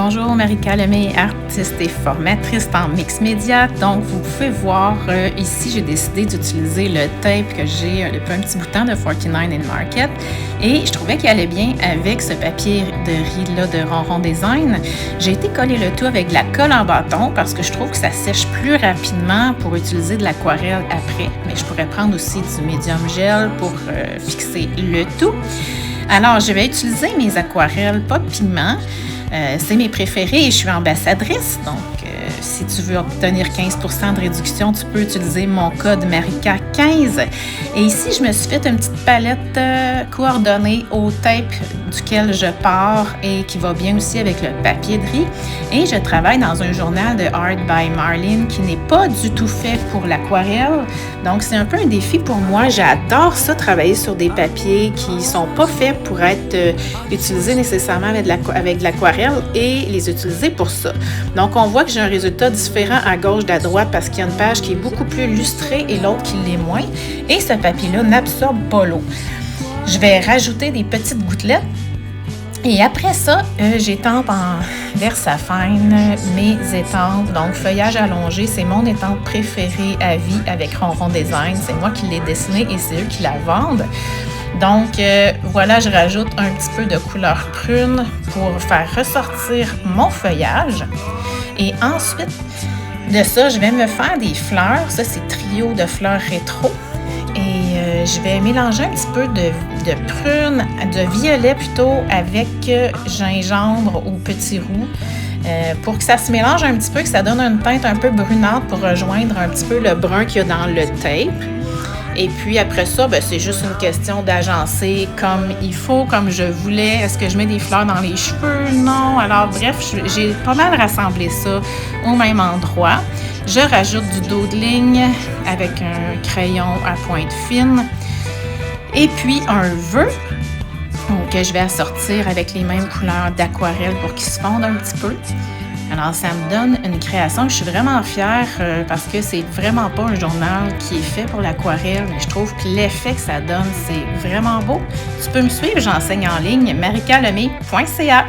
Bonjour, Marika Lemay, artiste et formatrice en mix média. Donc, vous pouvez voir ici, j'ai décidé d'utiliser le tape que j'ai depuis un petit bout de temps de 49 in Market et je trouvais qu'il allait bien avec ce papier de riz-là de Ronron Design. J'ai été coller le tout avec de la colle en bâton parce que je trouve que ça sèche plus rapidement pour utiliser de l'aquarelle après, mais je pourrais prendre aussi du médium gel pour fixer le tout. Alors, je vais utiliser mes aquarelles, pas de pigment. C'est mes préférés et je suis ambassadrice. Donc, si tu veux obtenir 15% de réduction, tu peux utiliser mon code Marika15. Et ici, je me suis fait une petite palette coordonnée au tape duquel je pars et qui va bien aussi avec le papier de riz. Et je travaille dans un journal de Art by Marlene qui n'est pas du tout fait pour l'aquarelle. Donc, c'est un peu un défi pour moi. J'adore ça, travailler sur des papiers qui ne sont pas faits pour être utilisés nécessairement avec de l'aquarelle et les utiliser pour ça. Donc, on voit que j'ai un résultat différent à gauche d'à droite parce qu'il y a une page qui est beaucoup plus lustrée et l'autre qui l'est moins. Et ce papier-là n'absorbe pas l'eau. Je vais rajouter des petites gouttelettes. Et après ça, j'étampe en Versafine mes étampes. Donc, feuillage allongé, c'est mon étampe préférée à vie avec Ronron Design. C'est moi qui l'ai dessinée et c'est eux qui la vendent. Donc, voilà, je rajoute un petit peu de couleur prune pour faire ressortir mon feuillage. Et ensuite de ça, je vais me faire des fleurs. Ça, c'est trio de fleurs rétro. Et je vais mélanger un petit peu de prune, de violet plutôt, avec gingembre ou petit roux pour que ça se mélange un petit peu, que ça donne une teinte un peu brunante pour rejoindre un petit peu le brun qu'il y a dans le tape. Et puis après ça, c'est juste une question d'agencer comme il faut, comme je voulais. Est-ce que je mets des fleurs dans les cheveux? Non. Alors bref, j'ai pas mal rassemblé ça au même endroit. Je rajoute du doodling avec un crayon à pointe fine. Et puis un vœu que je vais assortir avec les mêmes couleurs d'aquarelle pour qu'ils se fondent un petit peu. Alors, ça me donne une création. Je suis vraiment fière parce que c'est vraiment pas un journal qui est fait pour l'aquarelle, mais je trouve que l'effet que ça donne, c'est vraiment beau. Tu peux me suivre, j'enseigne en ligne, marikalemay.ca.